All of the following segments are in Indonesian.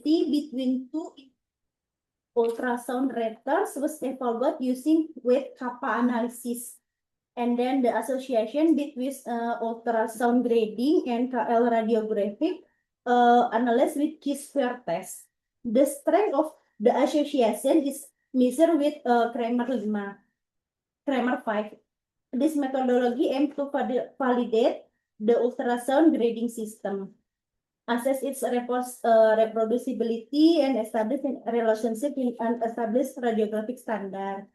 between two ultrasound records was evaluated using weight kappa analysis. And then the association between ultrasound grading and KL radiographic analyzed with Chi-square test. The strength of the association is measured with Kramer 5. This methodology aims to validate the ultrasound grading system, assess its reproducibility, and establish a relationship in an established radiographic standard.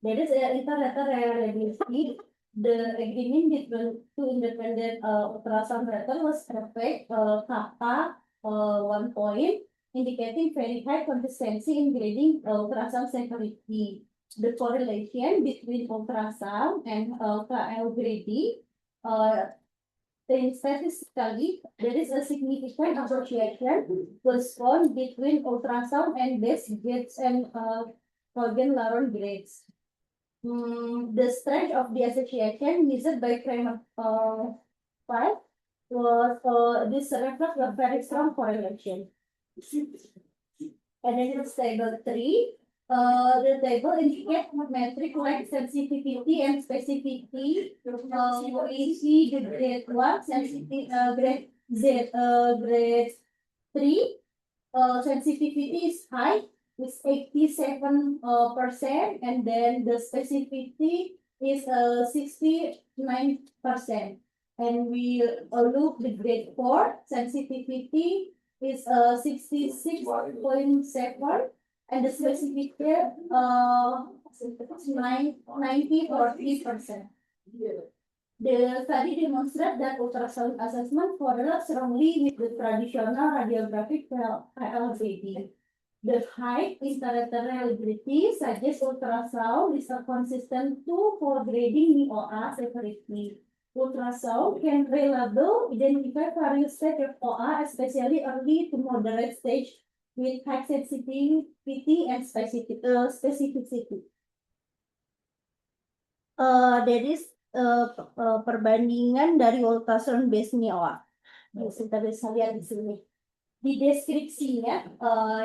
There is a reliability. The agreement between two independent ultrasound records was perfect. Kappa 1 point, indicating very high consistency in grading ultrasound sensitivity. The correlation between ultrasound and KL grading, statistically, there is a significant association was found between ultrasound and base grades and Cogen-Laron grades. The strength of the association measured by Kramer 5 was this reflects a very strong correlation. And then it's table 3. The table indicates metric like sensitivity and specificity. We see the grade 1 sensitivity, grade Z, grade 3 sensitivity is high. It's 87%, and then the specificity is 69%. And we look the grade 4 sensitivity is 66.7, and the specificity 90%. The study demonstrates that ultrasound assessment correlates strongly with the traditional radiographic KL grading. The high installator reliability suggests ultrasound is a consistent tool for grading OA separately. Ultrasound can reliably identify various stages of OA, especially early to moderate stage with high sensitivity and specificity. There is perbandingan dari ultrasound base OA. Kita bisa lihat di sini. Di deskripsinya,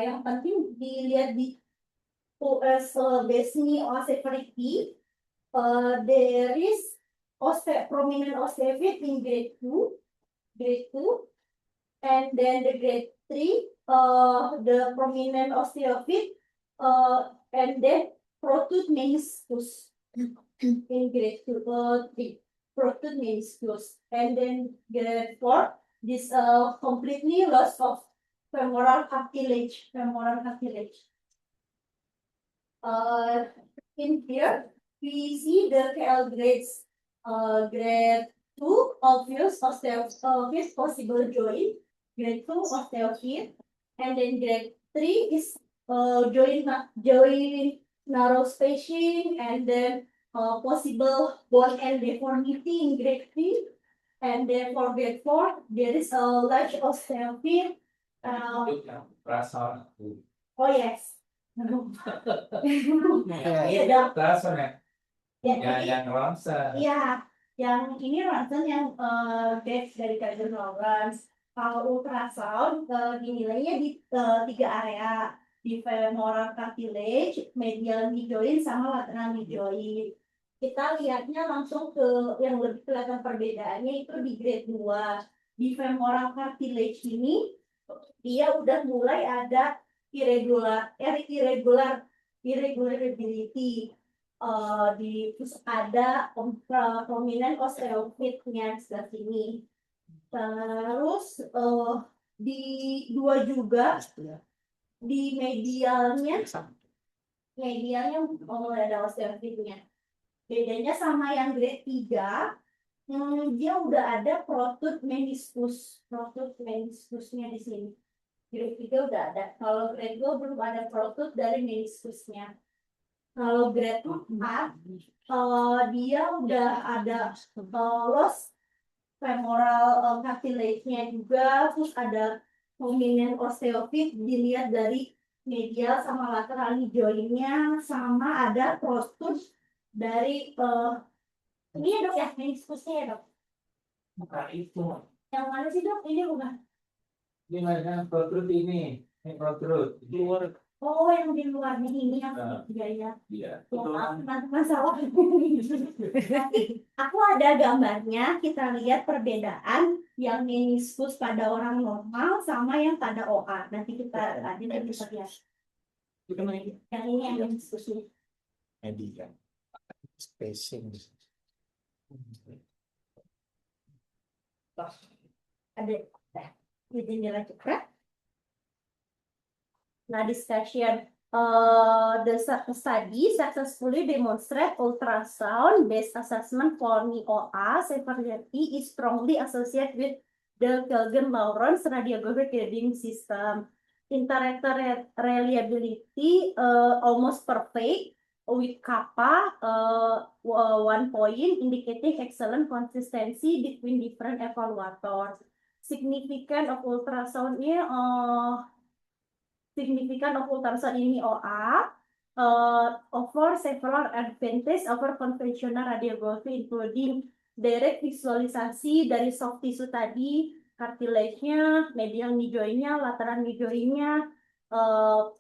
yang penting dilihat di US base OA severity. There is prominent osteophyte in grade 2, and then the grade 3, the prominent osteophyte, and then protrude meniscus in grade 2, protrude meniscus, and then grade 4, this completely loss of femoral cartilage. In here, we see the KL grades. Grade 2, obvious osteophyte possible joint. Grade 2, osteophyte. And then grade 3 is joint narrow spacing, and then possible bone and deformity in grade 3. And then for grade 4, there is a large osteophyte. Oh yes. Yang ronsen. Iya, yang ini ronsen yang depth dari Kaiser Lawrence. Kalau ultrasound dinilainya di 3 area, di femoral cartilage, medial knee joint, sama lateral knee joint. Kita lihatnya langsung ke yang lebih kelihatan perbedaannya itu di grade 2. Di femoral cartilage ini dia udah mulai ada irregularity. Terus ada prominent osteophyte-nya sebelah sini. Terus di 2 juga di medialnya mulai ada osteophyte-nya. Bedanya sama yang grade 3, dia udah ada protrude meniscusnya di sini. Grade 3 udah ada. Kalau grade 2 belum ada protrude dari meniscusnya. Kalau grade 4, dia udah ada loss femoral cartilage-nya juga, terus ada prominent osteophyte dilihat dari medial sama lateral joint-nya, sama ada protrude dari ini ya dok ya, meniscusnya ya dok? Bukan itu. Yang mana sih dok? Ini bukan? Gimana perut ini perut keluar. Oh, yang di luarnya ini yang ya. Iya. Masalah. Tapi aku ada gambarnya, kita lihat perbedaan yang meniskus pada orang normal sama yang pada OA. Nanti kita bisa lihat. Yang ini yang meniskus. Media. Spacing. Ada jendela cekrak. Nah, discussion. The study successfully demonstrate ultrasound-based assessment for NIOA severity is strongly associated with the Kelgen-Lawrence radiographic grading system. Interactor reliability almost perfect with kappa 1 point indicating excellent consistency between different evaluators. Significant of ultrasound-nya significant of ultrasound in OA offer several advantages over conventional radiography, including direct visualisasi dari soft tissue tadi, cartilage-nya, medial knee joint-nya, lateral knee joint-nya,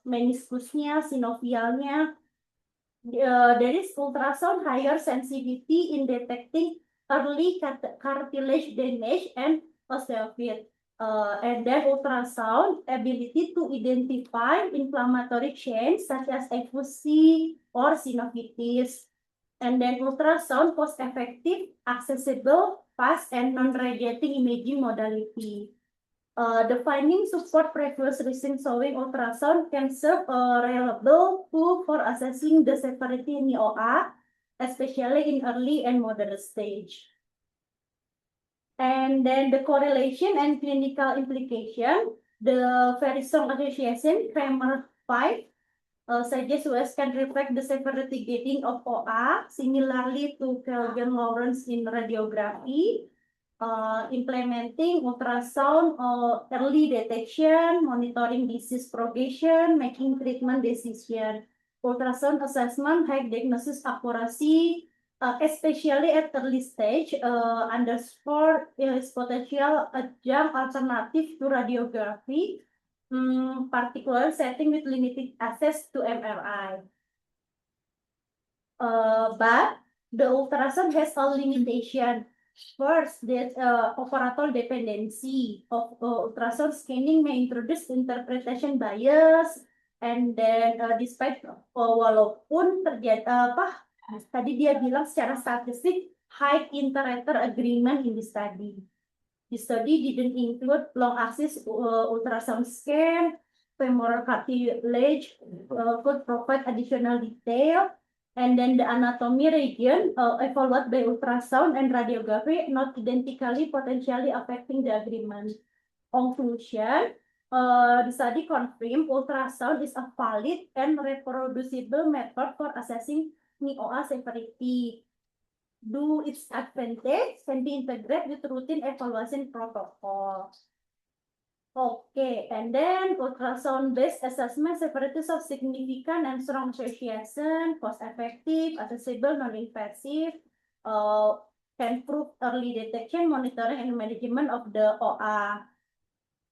meniskusnya, synovialnya. There is ultrasound higher sensitivity in detecting early cartilage damage and osteophyte. And then ultrasound ability to identify inflammatory change such as effusion or synovitis. And then ultrasound cost-effective, accessible, fast, and non-radiating imaging modality. The findings support previous research showing ultrasound can serve a reliable tool for assessing the severity in OA, especially in early and moderate stage. And then the correlation and clinical implication, the very strong association, Kramer 5, suggests US can reflect the severity gating of OA, similarly to Kelgen-Lawrence in radiography, implementing ultrasound early detection, monitoring disease progression, making treatment decision, ultrasound assessment, high diagnosis accuracy, especially at early stage, underscore its potential adjunct alternative to radiography, particular setting with limited access to MRI. But the ultrasound has a limitation. First, that operator dependency of ultrasound scanning may introduce interpretation bias, and then despite walaupun terjadi tadi dia bilang secara statistik high inter-rater agreement in the study. The study didn't include long-axis ultrasound scan, femoral cartilage could provide additional detail, and then the anatomy region evaluated by ultrasound and radiography not identically potentially affecting the agreement. Conclusion, the study confirmed ultrasound is a valid and reproducible method for assessing NIOA severity. Do its advantage can be integrated with routine evaluation protocol. Okay, and then ultrasound-based assessment severities of significant and strong association, cost-effective, accessible, non-invasive, can prove early detection, monitoring, and management of the OA.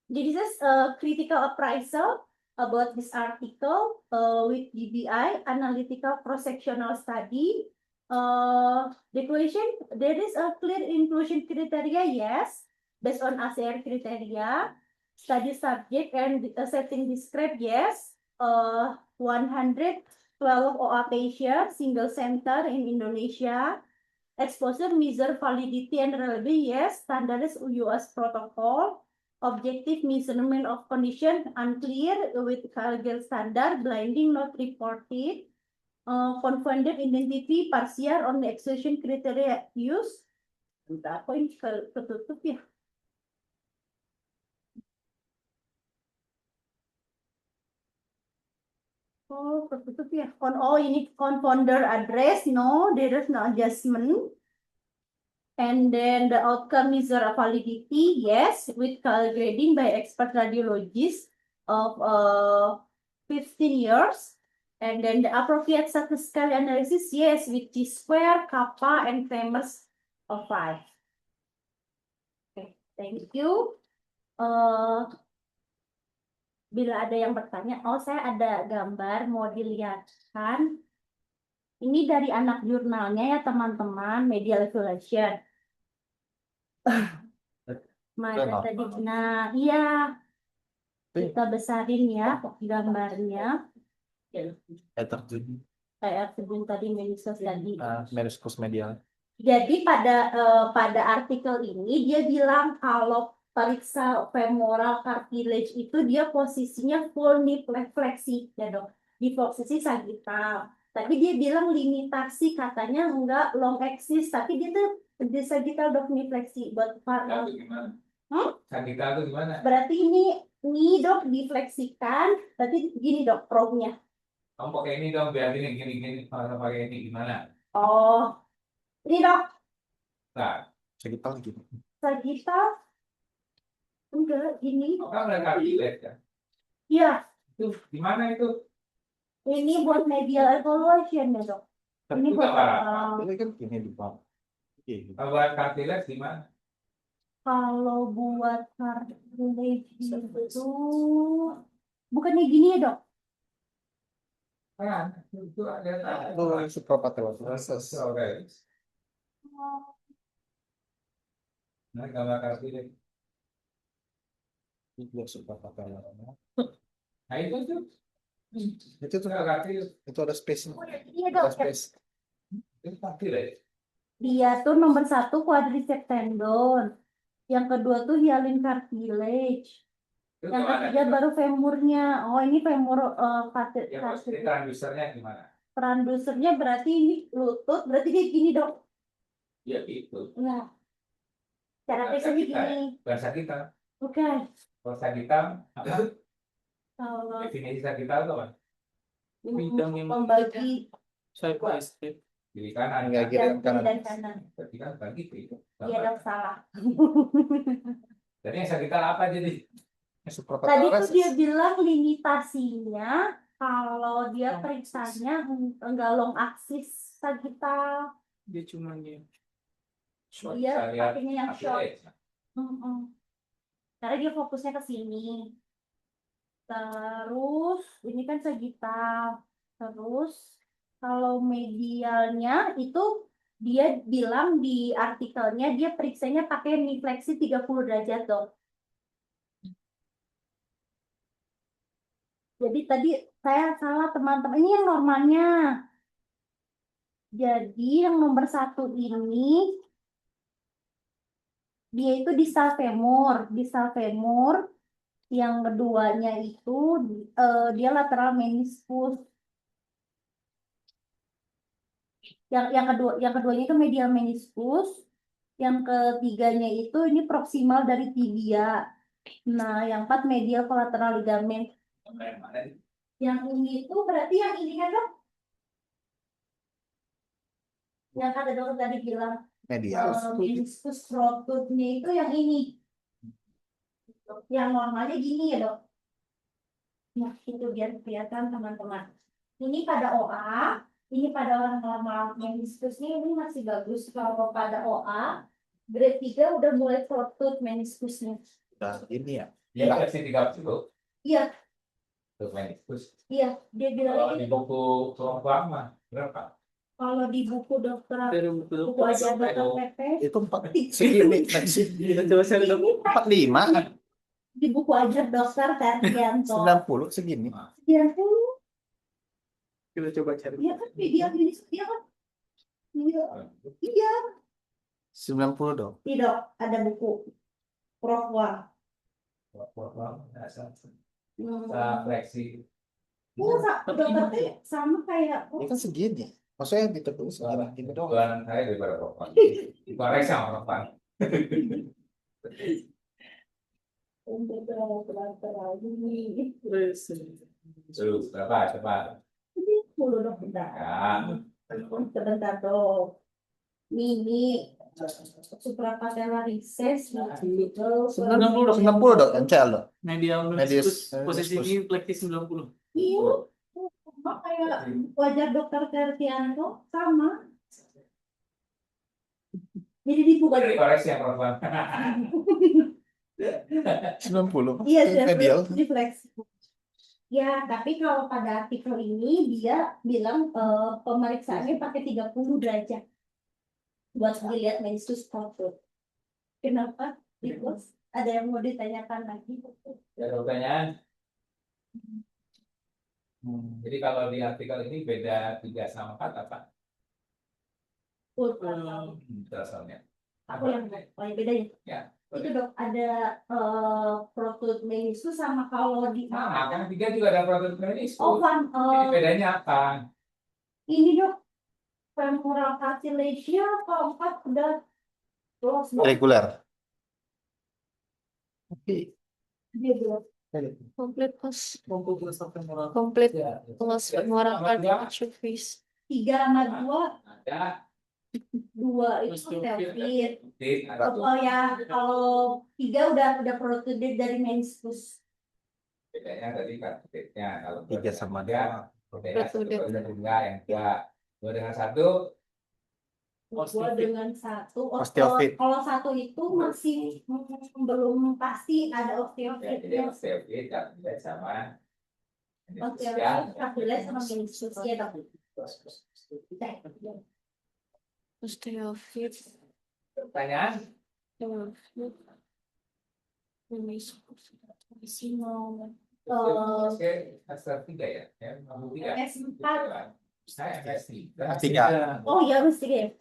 This is a critical appraisal about this article with DBI, analytical cross-sectional study. The question, there is a clear inclusion criteria, yes, based on ACR criteria. Study subject and setting described, yes. 112 OA patient, single center in Indonesia. Exposure measure validity and reliability, yes. Standardized US protocol. Objective measurement of condition unclear with Kelgen standard, blinding not reported. Confounded identity partial on the exclusion criteria use. Entah apa ini ketutup ya. Oh, ketutup ya. Ini confounder address, no, there is no adjustment. And then the outcome measure validity, yes, with grading by expert radiologists of 15 years. And then the appropriate statistical analysis, yes, with T-square, kappa, and Kremers of 5. Okay, thank you. bila ada yang bertanya, oh saya ada gambar mau dilihatkan. Ini dari anak jurnalnya ya teman-teman, Media Evaluation. Mana Udah, tadi? Nah, iya kita besarin ya gambarnya. terjun Kayak sebelum tadi Melisa tadi. meriskus medial. Jadi pada artikel ini dia bilang kalau periksa femoral cartilage itu dia posisinya full knee fleksi ya dok, di posisi sagittal. Tapi dia bilang limitasi katanya enggak long axis, tapi dia tuh di sagittal dok knee fleksi buat Itu gimana? Sakit itu gimana? berarti ini dok difleksikan, berarti gini dok probe-nya. Kamu pakai ini dong, biar gini. Kalau pakai ini gimana? Oh, ini dok Nah, Sekitar gitu. sagittal enggak gini. kan udah kartilage kan? Iya. Itu gimana itu? Ini buat medial evaluation ya dok. Ini Itu buat gambar apa? Ini kan gini di bawah. Oke. Kalau buat kartilage gimana? kalau buat cartilage itu bukannya gini ya dok? Kan, itu ada. Itu suprapatelosis. Oke. Nah, gambar kartilage. Itu suprapatelosis. Nah, itu tuh. Itu tuh Gambar kartilage. itu ada space. Oh, ya, ini ya Ada dok. space. Itu kartilage. Dia tuh nomor 1 quadriceps tendon, yang kedua tuh hyaline cartilage, Itu yang gimana? ketiga baru femurnya. Oh ini femur Ya, posisi cartilage. transducernya gimana? Transducernya berarti ini lutut, berarti dia gini dok. Ya gitu. Nah, cara Bahasa teksnya kita, gini. bahasa kita. Oke. Kalau kita, apa? Kalau Definisi kita itu apa? Bidang yang membagi saya estate Kiri kanan. Enggak kiri dan kanan. dan kanan. Berarti kan bagi itu. Iya dok salah. Jadi yang kita apa jadi? Tadi tuh Suprapatelosis. dia bilang limitasinya kalau dia periksanya enggak long axis sagittal, dia cuma dia Bisa dia lihat pakainya yang short. kartilage. Karena dia fokusnya ke sini. Terus ini kan sagittal. Terus kalau medialnya itu dia bilang di artikelnya dia periksanya pakai nifleksi 30 derajat dok. Jadi tadi saya salah teman-teman. Ini yang normalnya. Jadi yang nomor 1 ini dia itu distal femur. Distal femur. Yang keduanya itu dia lateral meniscus. Yang keduanya itu medial meniscus. Yang ketiganya itu ini proksimal dari tibia. Nah, yang 4 medial collateral ligament. Yang mana? Yang ini itu berarti yang ini kan dok? Yang ada dokter tadi bilang Medial. meniscus rotutnya itu yang ini. Yang normalnya gini ya dok. Nah, itu biar kelihatan teman-teman. Ini pada OA, ini pada orang normal meniskusnya ini masih bagus. Kalau pada OA, grade 3 udah mulai rotut meniskusnya. Nah, ini ya. Ya, versi 30. Iya, Itu meniscus. iya, dia bilang Kalau ini di buku kelompok mah berapa? kalau di buku dokter dari buku buku aja dokter PP Itu 4 segini. coba saya lihat 45. di buku aja dokter Ferdianto 90 segini. 90 kita coba cari iya kan video ini dia kan iya iya 90 dong. tidak ada buku Prof Wang. Fleksi. Dokter teh sama kayak Ini kan segini. Maksudnya ditekuk segini. Ini dong. Tuan saya daripada Profan. Koreksi sama Profan. untuk dokter lagi Terus berapa? Cepat. ini dulu dok bentar Ya. sebentar dok ini suprapatellar recess 90 dong, encel dong. medial Medius, meniscus posisi meniscus. ini plektis 90 iya sama kayak wajah dokter Ferdianto sama jadi dibuka Jadi koreksi ya Profan. 90. iya Medial. refleksi Ya, tapi kalau pada artikel ini dia bilang pemeriksaannya pakai 30 derajat buat dilihat mensus protut. Kenapa? Because ada yang mau ditanyakan lagi? Ya, ada pertanyaan. Jadi kalau di artikel ini beda 3 sama 4 apa? Ultrasound. Ultrasonnya. Aku yang beda ya. Ya. Itu dok ada protut meniscus sama kalau di Nah, kan 3 juga ada protut meniscus. oh kan Ini bedanya apa? ini dok femoral cartilage kalau 4 udah loss dok. Reguler. Tapi Dia bilang Complete plus Kumpul sampai moral. complete Ya. plus Ya. moral Sama dua. cartilage freeze. 3 sama 2 Ada. 2 itu Osteofit. osteofit. Ada. Oh ya, kalau 3 udah protrude dari meniscus. Bedanya tadi kartitnya. Kalau 3 sama 2. Bedanya 1 Protrude. dengan 2 yang 2 dengan 1. 2 dengan 1. Osteofit. Kalau 1 itu masih belum pasti ada Ya, osteofit. jadi osteofit kartitnya sama. Osteofit, cartilage sama meniscus ya dok. Osteofit. Pertanyaan? Osteofit. Meniscus. Oke, Oke, semester 3 ya? Ya, 3. S4. Saya S3. S3. Oh ya mesti ya.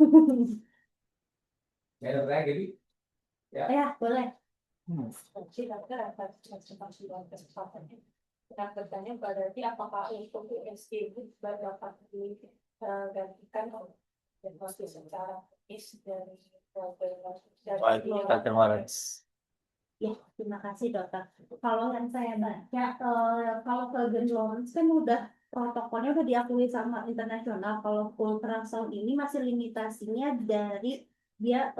Ya, dokter, jadi Ya boleh. Bertanya berarti apakah untuk USG itu dapat digantikan diagnosis secara medis dari Ya, terima kasih dokter. Kalau yang saya baca, kalau ke Lawrence kan udah protokolnya udah diakui sama internasional. Kalau ultrasound ini masih limitasinya dari dia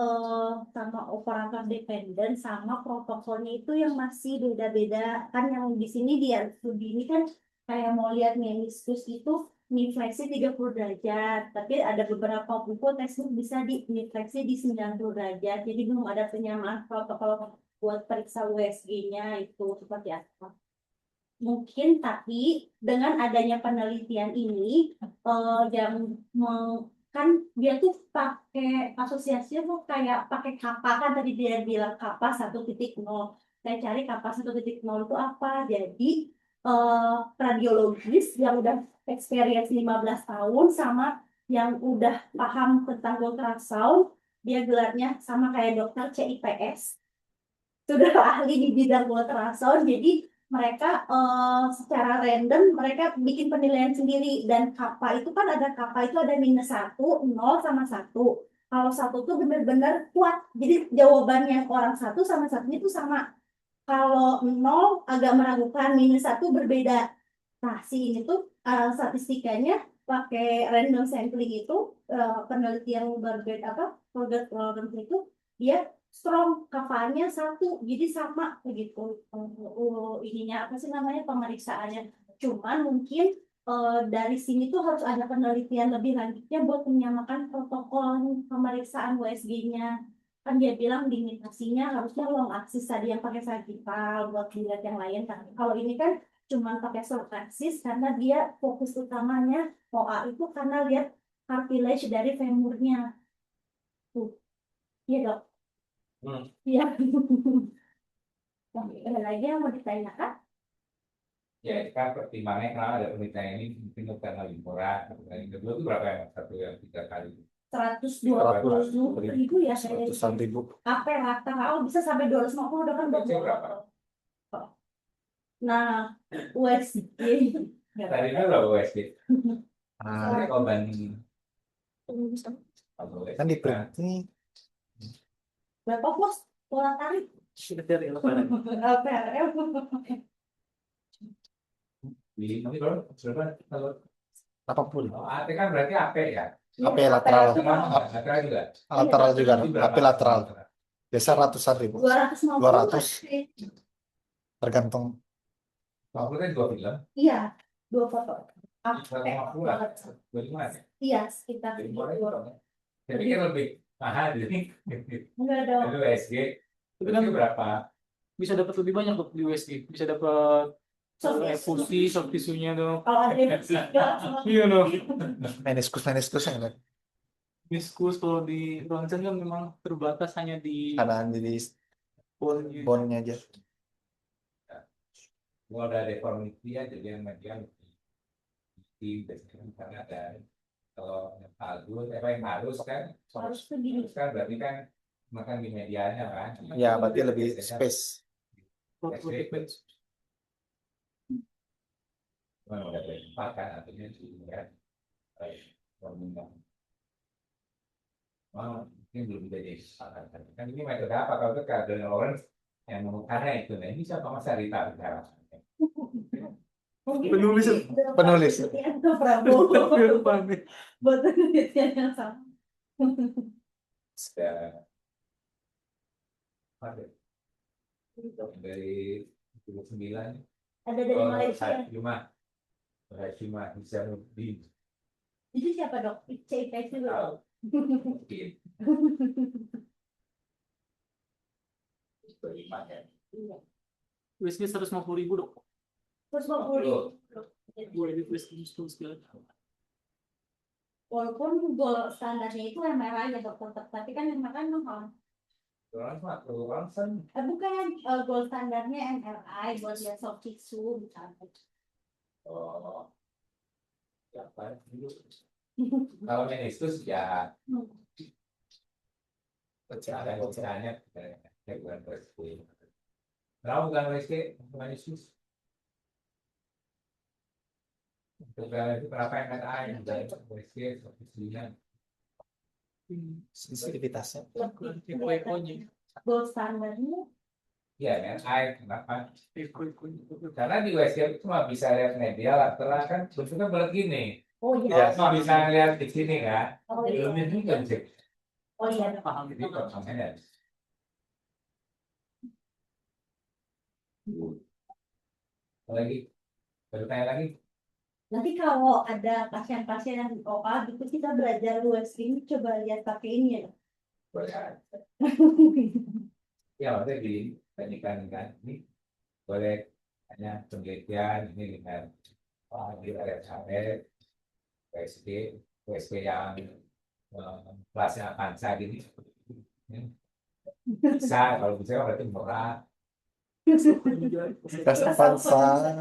sama operator dependen sama protokolnya itu yang masih beda-beda. Kan yang di sini dia studi ini kan kayak mau lihat meniskus itu nifleksi 30 derajat, tapi ada beberapa buku tesnya bisa di nifleksi di 90 derajat. Jadi belum ada penyamaan protokol buat periksa USG-nya itu seperti apa. Mungkin tapi dengan adanya penelitian ini kan dia tuh pakai asosiasinya tuh kayak pakai kappa kan tadi dia bilang kappa 1.0. Saya cari kappa 1.0 itu apa? Jadi radiologis yang udah experience 15 tahun sama yang udah paham tentang ultrasound, dia gelarnya sama kayak dokter CIPS. Sudah ahli di bidang ultrasound, jadi mereka secara random mereka bikin penilaian sendiri dan kappa itu kan ada kappa itu ada -1, 0 sama 1. Kalau 1 tuh benar-benar kuat, jadi jawabannya orang 1 sama 1 itu sama. Kalau 0 agak meragukan, -1 berbeda. Nah, si ini tuh statistikanya pakai random sampling itu penelitian berbeda apa? Product itu dia strong kapalnya 1 jadi sama begitu ininya apa sih namanya pemeriksaannya cuman mungkin dari sini tuh harus ada penelitian lebih lanjutnya buat menyamakan protokol pemeriksaan USG-nya kan dia bilang limitasinya harusnya long axis tadi yang pakai sagittal buat dilihat yang lain tapi kalau ini kan cuma pakai short axis karena dia fokus utamanya OA itu karena lihat cartilage dari femurnya tuh iya dok. Iya. Ada lagi yang mau ditanyakan? ya kan pertimbangannya kenapa ada penelitian ini mungkin karena lebih murah. Yang kedua itu berapa yang satu yang 3 kali? 120.000 ya saya. 100-an ribu. Apa rata bisa sampai 250 udah kan Itu berapa? Nah, USG. Tadi itu berapa USD? Nah, Kalau banding kan di print ini Berapa bos? Pola tarik. Sudah dari lebaran. PRL. di nanti berapa? Kalau 80. AT kan berarti AP ya? AP lateral. Lateral juga. Lateral juga, AP lateral. Biasa ratusan ribu. 250. 200. Tergantung. 50 kan 2 film. Iya, 2 foto. 150 lah. 25 ya? Iya, sekitar Jadi itu. mulai dong. Saya pikir lebih mahal jadi. Enggak dong. Itu USG. Itu kan berapa? Bisa dapat lebih banyak loh di USG. Bisa dapat Fusi, soft tissue-nya tuh. Kalau ada yang Iya loh. Meniskus yang ada Meniskus kalau di ronsen kan memang terbatas hanya di kanan jadi bone-nya. bone-nya aja. Kalau ada deformity ya, jadi yang medial biasanya karena ada kalau yang halus kan harus begini. halus kan berarti kan makan di medianya kan. Ya, berarti lebih Biasanya space. memang udah berempat kan artinya juga mungkin belum jadi kesepakatan. Kan ini metode apa kalau itu keadaan Lawrence yang menemukannya itu, nah ini siapa Mas Arita bicara? Penulis. Penulis. Itu Prabowo. Buat penelitian yang sama. Sudah ada dari 29 Ada dari Malaysia. Cuma bisa lebih Itu siapa dok? CIP juga. mungkin bagaimana Whisky 150.000 dok. Terus mau pulih. Boleh di whisky sekali. Walaupun goal standarnya itu yang merah ya dokter, tapi kan yang makan mahal. Ronson Bukan goal standarnya MRI buat lihat soft tissue misalnya. oh siapa dulu kalau meniskus ya ada caranya bukan WSG. Kenapa bukan WSG meniskus? Kenapa MRI dan WSG sepertinya Sensitivitasnya. Eko-ekonya. Goal standarnya ya MRI kenapa? Karena di WSG itu cuma bisa lihat medial lateral kan bentuknya begini. oh Ya. iya. Cuma bisa lihat di sini kan. Oh iya. Ilmu juga bisa. Oh iya. Paham Jadi pertanyaannya lagi bertanya lagi Nanti kalau ada pasien-pasien yang OA gitu kita belajar USG ini coba lihat pakai ini ya. boleh ya maksudnya dibandingkan kan ini boleh hanya penelitian ini dengan di RSHF WSG yang kelasnya Avanza gini bisa kalau bisa berarti murah. Tes Avanza.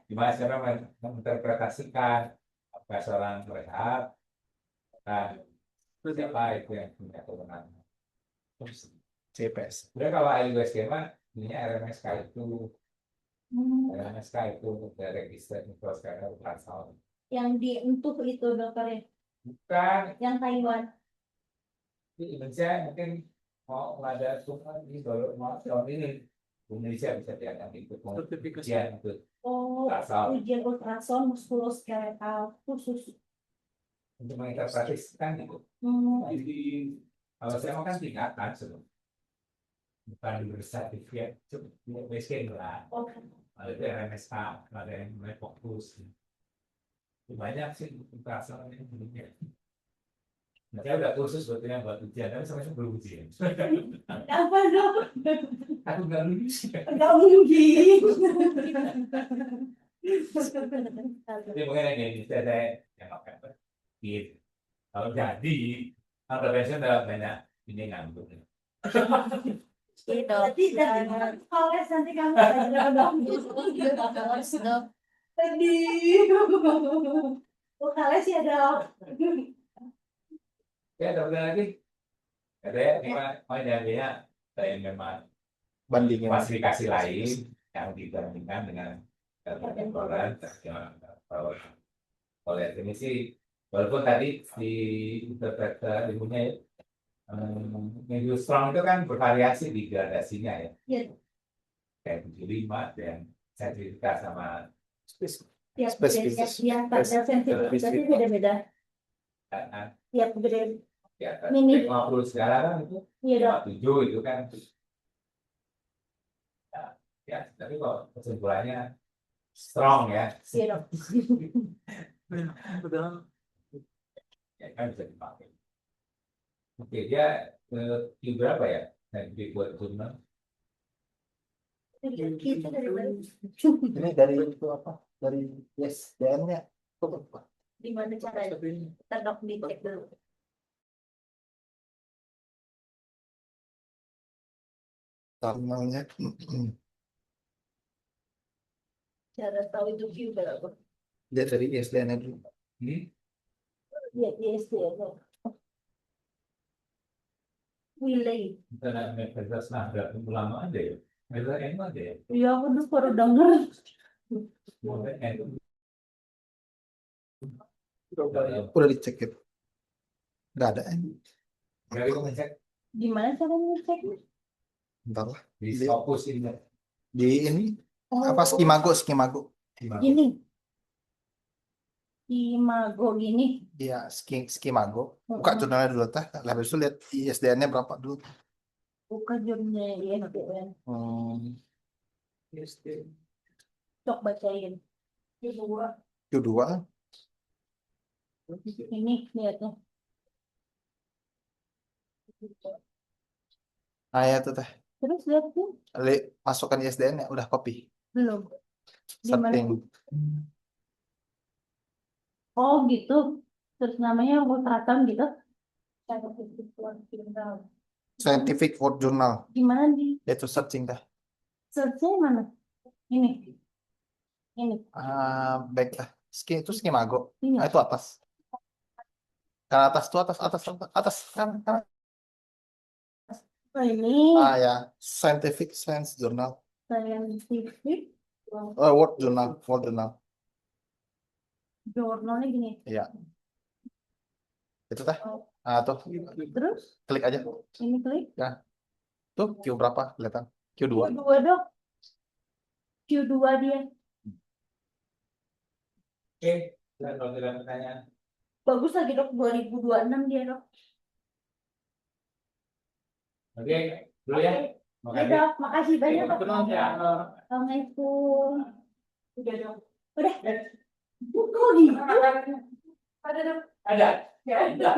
Gimana cara menginterpretasikan apa seorang berehat nah siapa itu yang punya kewenangan. CPS. Sebenarnya kalau IUSG mah ininya RMSK itu RMSK itu untuk register mikroskala ultrasound. Yang di Entuh itu dokternya, Bukan yang Taiwan. di Indonesia mungkin mau ada semua ini baru mau tahun ini Indonesia bisa dianggap ikut Sertifikasi. ujian ikut Oh, ultrasound ujian ultrasound muskuloskeletal khusus. untuk menginterpretasikan itu. Jadi kalau saya mau kan tingkatan sebelum bukan bersertifikat cukup basic lah. Oh, Ada itu RMSK, ada yang mulai fokus. Banyak sih ultrasound yang punya. Nah, saya udah khusus sebetulnya buat ujian, tapi sama belum ujian. apa dok? Aku nggak lulus. Enggak mungkin. Jadi mungkin yang ini saya yang akan gitu. Kalau jadi, kalau pensiun udah banyak ini nganggur. Berarti kalau nanti kamu belajar dong. Harus dok. Sedih. Oh, kalian sih ada. Ya, ada lagi. Ada ya, mau jadinya saya memang Bandingin. klasifikasi lain yang dibandingkan dengan koran. Kalau lihat ini sih, walaupun tadi di interpreter ilmunya medio strong itu kan bervariasi di gradasinya ya. Iya. Kayak 75 dan sertifikat sama Tiap Spesifikasi. ya, sensitivitasnya beda-beda. Tiap grade. ya, Mini. 50 segala kan itu Iya dok. 57 itu kan. Ya, tapi kok kesimpulannya strong ya. Iya dok. Padahal Ya kan bisa dipakai. Oke, dia berapa ya? Yang dibuat jurnal Kita dari mana? Ini dari itu apa? Dari ISDN-nya. Gimana caranya? Kita dok dicek dulu. Terminalnya. Cara tahu itu view berapa? Lihat dari ISDN-nya dulu. Lihat di SDN. Wilayah. Kita nak kerja senada ulama ada ya. Ada yang ada ya. Iya, aku tuh baru denger. Udah dicek gitu. Nggak ada. Dari ngecek Gimana caranya ngeceknya? Bentar lah. di fokus ini. Di ini apa Skimago. Gini. Di Mago gini. Iya, Skimago. Buka jurnalnya dulu teh. Habis itu lihat ISDN-nya berapa dulu. Buka jurnalnya ISDN. Cok bacain. Q2. Ini lihatnya. Nah ya tuh teh. Terus lihat tuh. Masukkan ISDN-nya udah copy. Belum. Di mana? Setting. Oh gitu. Terus namanya ultrasound gitu. Scientific World Journal. Gimana di Itu searching teh. search-nya mana? Ini. Ini. Baik lah. Itu Skimago. Ini. Nah, itu atas. Kan atas tuh atas kan. Oh, ini. Ya, Scientific Science Journal. Scientific World Journal. jurnalnya gini. Iya. Itu teh. Tuh Terus klik aja. ini klik. Tuh Q berapa kelihatan? Q2. Q2 dok. Q2 dia. Oke, dan kalau tidak pertanyaan. Bagus lagi dok. 2026 dia dok. Oke, dulu ya. Ya dok. Makasih banyak dok. Ya. Assalamualaikum. Udah dong. Udah. Kok gitu? Ada dong. Ada. Ya, ada.